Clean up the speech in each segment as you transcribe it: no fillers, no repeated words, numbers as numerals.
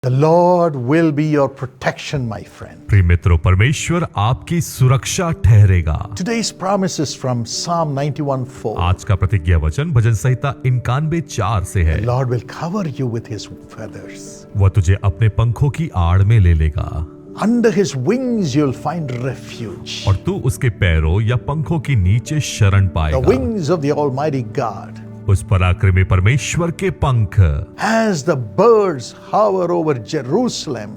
The Lord will be your protection, my friend. प्रिय मित्रों, परमेश्वर आपकी सुरक्षा ठहरेगा। Today's promise is from Psalm 91:4. आज का प्रतिज्ञा वचन भजन संहिता 91:4 से है। The Lord will cover you with His feathers. वह तुझे अपने पंखों की आड़ में ले लेगा Under His wings you'll find refuge. और तू उसके पैरों या पंखों के नीचे शरण The पाएगा। wings of the Almighty God. उस पराक्रमी परमेश्वर के पंख As the birds hover over Jerusalem,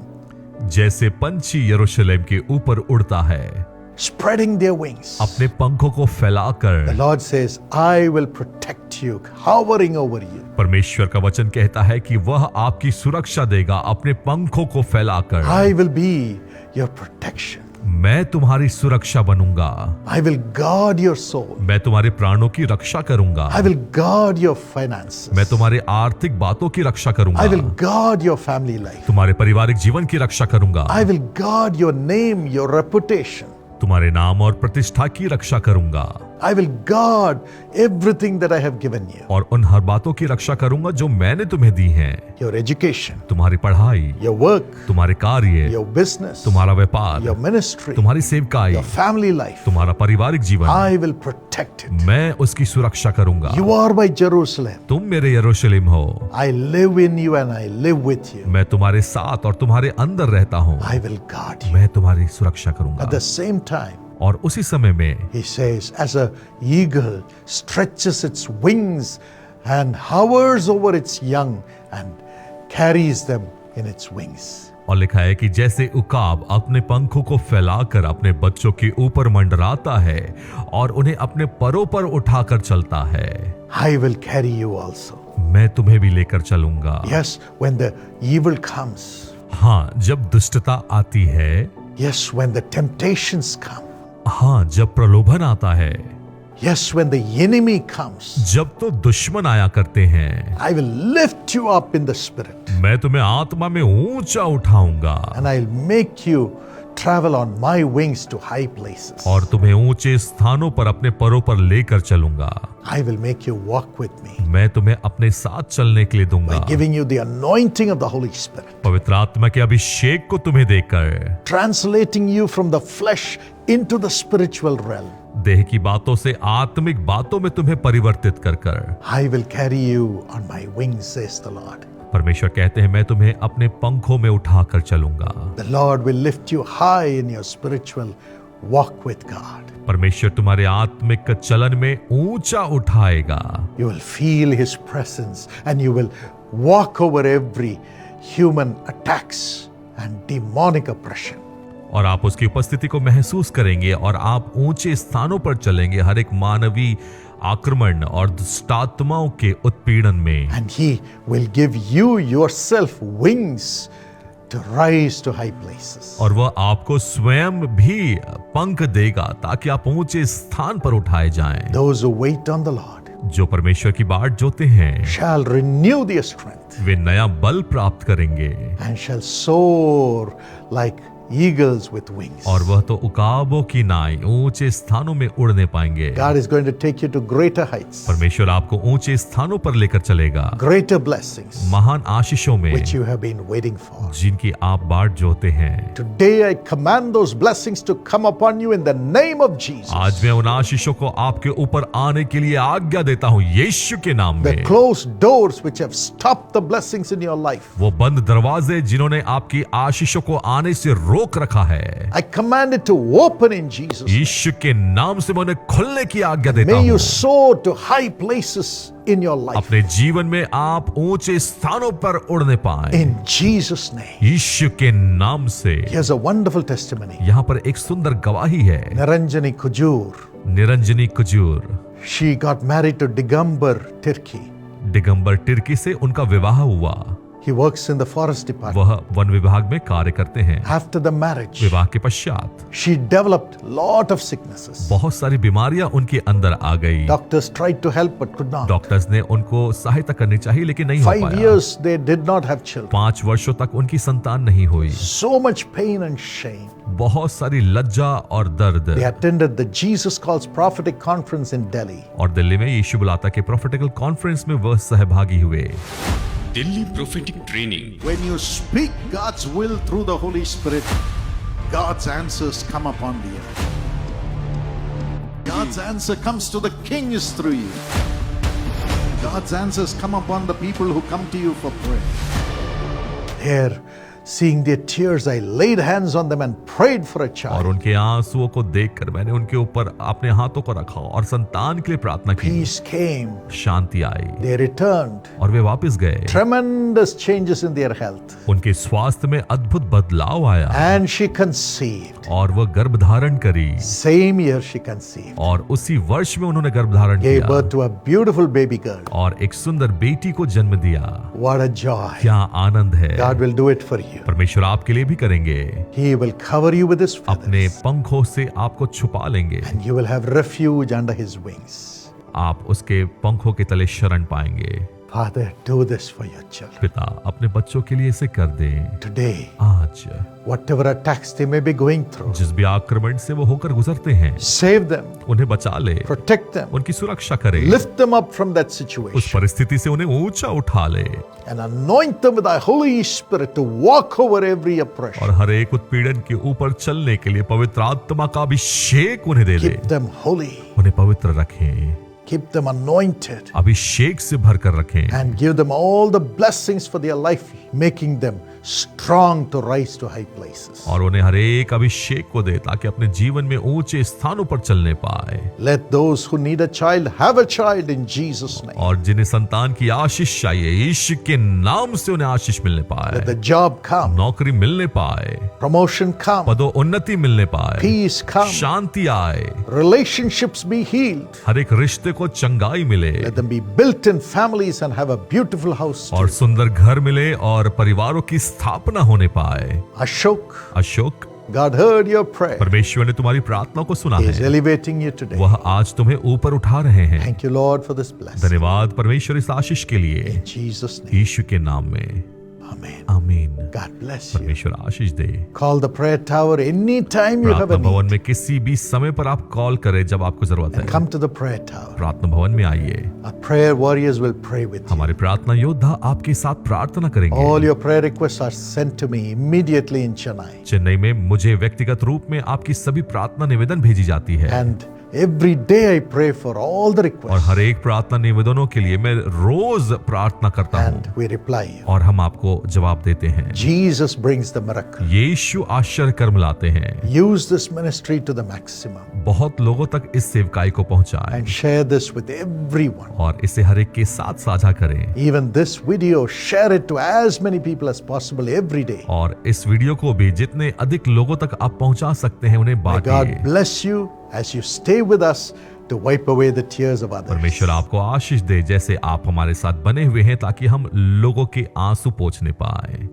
जैसे पंछी यरूशलेम के ऊपर उड़ता है, spreading their wings. अपने पंखों को The फैलाकर। Lord says, I will protect you, hovering over you. परमेश्वर का वचन कहता है कि वह आपकी सुरक्षा देगा अपने पंखों को फैलाकर। I will be your protection. मैं तुम्हारी सुरक्षा बनूंगा। I will guard your soul. मैं तुम्हारे प्राणों की रक्षा करूंगा। I will guard your finances. मैं तुम्हारे आर्थिक बातों की रक्षा करूंगा। I will guard your family life. तुम्हारे पारिवारिक जीवन की रक्षा करूंगा। I will guard your name, your reputation. तुम्हारे नाम और प्रतिष्ठा की रक्षा करूंगा। I will guard everything that I have given you. और उन हर बातों की रक्षा करूंगा जो मैंने तुम्हें दी हैं। Your education, तुम्हारी पढ़ाई, your work, तुम्हारे कार्य, your business, तुम्हारा व्यापार, your ministry, तुम्हारी सेवकाई, your family life. तुम्हारा पारिवारिक जीवन, I will protect it. मैं उसकी सुरक्षा करूंगा। You are my Jerusalem. तुम मेरे यरूशलेम हो। I live in you and I live with you. मैं तुम्हारे साथ और तुम्हारे अंदर रहता हूँ। I will guard you. मैं तुम्हारी सुरक्षा At करूंगा। the same time, और उसी समय में He says, as a eagle stretches its wings and hovers over its young and carries them in its wings. और लिखा है कि जैसे उकाब अपने पंखों को फैलाकर अपने बच्चों के ऊपर मंडराता है और उन्हें अपने परों पर उठाकर चलता है, I will carry you also. मैं तुम्हें भी लेकर चलूंगा। Yes, when the evil comes. हाँ, जब दुष्टता आती है। Yes, when the temptations come. हाँ, जब प्रलोभन आता है। Yes, when the enemy comes. जब तो दुश्मन आया करते हैं। I will lift you up in the spirit. मैं तुम्हें आत्मा में ऊंचा उठाऊंगा And I'll make you travel on my wings to high places. और तुम्हें ऊंचे स्थानों पर अपने परों पर लेकर चलूंगा। I will make you walk with me. मैं तुम्हें अपने साथ चलने के लिए दूंगा, By giving you the anointing of the Holy Spirit. पवित्र आत्मा के अभिषेक को तुम्हें देकर, Translating you from the flesh into the spiritual realm. देह की बातों से आत्मिक बातों में तुम्हें परिवर्तित कर कर। I will carry you on my wings, says the Lord. परमेश्वर कहते हैं, मैं तुम्हें अपने पंखों में उठाकर चलूंगा। The Lord will lift you high in your spiritual walk with God. परमेश्वर तुम्हारे आत्मिक चलन में ऊंचा उठाएगा। You will feel His presence and you will walk over every human attacks and demonic oppression. और आप उसकी उपस्थिति को महसूस करेंगे और आप ऊंचे स्थानों पर चलेंगे हर एक मानवीय आक्रमण और दुष्टात्माओं के उत्पीड़न में। And He will give you yourself wings to rise to high places. और वह आपको स्वयं भी पंख देगा ताकि आप ऊंचे स्थान पर उठाए जाएं। Those who wait on the Lord जो परमेश्वर की बाट जोते हैं shall renew their strength वे नया बल प्राप्त करेंगे and shall soar like eagles with wings. और वह तो उकाबों की नाई ऊंचे स्थानों में उड़ने पाएंगे। God is going to take you to greater heights, परमेश्वर आपको ऊंचे स्थानों पर लेकर चलेगा, greater blessings, महान आशीषों में which you have been waiting for. जिनकी आप बाट जोते हैं। Today I command those blessings to come upon you in the name of Jesus. आज मैं उन आशीषों को आपके ऊपर आने के लिए आज्ञा देता हूँ यीशु के नाम The में। closed doors which have stopped the blessings in your life, वो बंद दरवाजे जिन्होंने आपकी आशीषों को आने से रोक रखा है, I command it to open in Jesus' name. यीशु के नाम से मैं उन्हें खुलने की आज्ञा देता May you हूँ। soar to high places in your life. अपने जीवन में आप ऊंचे स्थानों पर उड़ने पाएं In Jesus' name. यीशु के नाम से। Here's a wonderful testimony. यहाँ पर एक सुंदर गवाही है। Naranjani Kujur, Niranjani Kujur, she got married to Digambar Tirki. Digambar Tirkey से उनका विवाह हुआ। He works in the forest department. वह वन विभाग में कार्य करते हैं। After the marriage, विवाह के पश्चात she developed lot of sicknesses. बहुत सारी बीमारियां उनके अंदर आ गई। Doctors tried to help but could not. Doctors ने उनको सहायता करनी चाहिए लेकिन नहीं हो 5 पाया। years they did not have children. 5 वर्षों तक उनकी संतान नहीं हुई। So much pain and shame. बहुत सारी लज्जा और दर्द। They attended the Jesus Calls Prophetic Conference in Delhi. और दिल्ली में यीशु बुलाता के प्रोफेटिकल कॉन्फ्रेंस में वह सहभागी हुए। daily prophetic training. When you speak God's will through the Holy Spirit, God's answers come upon the earth. God's answer comes to the kings through you. God's answers come upon the people who come to you for prayer. There, seeing their tears, I laid hands on them and prayed for a और child. उनके आंसुओं को देखकर मैंने उनके ऊपर अपने हाथों को रखा और संतान के लिए प्रार्थना की। Peace came. Shanti I They returned. और वे वापस गए। Tremendous changes in their health. उनके स्वास्थ्य में अद्भुत बदलाव आया And she conceived. और वह गर्भ धारण करी Same year she conceived. और उसी वर्ष में उन्होंने गर्भ धारण Gave किया birth to a beautiful baby girl. और एक सुंदर बेटी को जन्म दिया। What a joy. क्या आनंद है। God will do it for you. परमेश्वर आपके लिए भी करेंगे। He will cover you with his अपने feathers. पंखों से आपको छुपा लेंगे। And you will have refuge under his wings. आप उसके पंखों के तले शरण पाएंगे। Father, do this for your children. पिता अपने बच्चों के लिए इसे कर दे। Today, आज whatever attacks they may be going through, जिस भी आक्रमण से वो होकर गुजरते हैं save them, उन्हें बचा ले, protect them, उनकी सुरक्षा करे, lift them up from that उस situation, परिस्थिति से उन्हें ऊंचा उठा ले and anoint them with thy Holy Spirit to walk over every और oppression. हर एक उत्पीड़न के ऊपर चलने के लिए पवित्र आत्मा का अभिषेक उन्हें दे दे। Keep them holy, उन्हें पवित्र रखें, keep them anointed, अभिषेक से भर कर रखें and give them all the blessings for their life, making them strong to rise to high places. और उन्हें हर एक अभिषेक को दे ताकि अपने जीवन में ऊंचे स्थानों पर चलने पाए। Let those who need a child have a child in Jesus' name. और जिन्हें संतान की आशीष चाहिए यीशु के नाम से उन्हें आशीष मिलने Let पाए, the job come, नौकरी मिलने पाए, promotion come, पदोन्नति मिलने पाए, peace come, शांति आए, relationships be healed. हर एक रिश्ते को चंगाई मिले Let them be built in families and have a beautiful house. और सुंदर घर मिले और परिवारों की स्थापना होने पाए। Ashok, Ashok, God heard your prayer. परमेश्वर ने तुम्हारी प्रार्थना को सुना He is है, elevating you today. वह आज तुम्हें ऊपर उठा रहे हैं। Thank you, Lord, for this blessing. धन्यवाद परमेश्वर इस आशीष के लिए, In Jesus' name, यीशु के नाम में, Amen. आमीन। God bless you. परमेश्वर आशीष दे। Call the prayer tower anytime you have प्रार्थना a भवन need. में किसी भी समय पर आप कॉल करें जब आपको जरूरत है। Come to the prayer tower. प्रार्थना भवन में आइए, Our prayer warriors will pray with you. हमारे प्रार्थना योद्धा आपके साथ प्रार्थना करेंगे। All your prayer requests are sent to me immediately in Chennai. Chennai में मुझे व्यक्तिगत रूप में आपकी सभी प्रार्थना निवेदन भेजी जाती है And every day I pray for all the और requests. हर एक प्रार्थना निवेदनों के लिए मैं रोज प्रार्थना करता हूँ And we reply you. और हम आपको जवाब देते हैं। Jesus brings the miracle. यीशु आश्चर्य कर्म लाते हैं। Use this ministry to the maximum बहुत लोगों तक इस सेवकाई को पहुंचाएं and share this with everyone. और इसे हर एक के साथ साझा करें Even this video, share it to as many people as possible every day. और इस वीडियो को भी जितने अधिक लोगों तक आप पहुंचा सकते हैं उन्हें May बांटिए। God bless you as you stay with us to wipe away the tears of others. परमेश्वर आपको आशीष दे जैसे आप हमारे साथ बने हुए हैं ताकि हम लोगों के आंसू पोंछने पाए।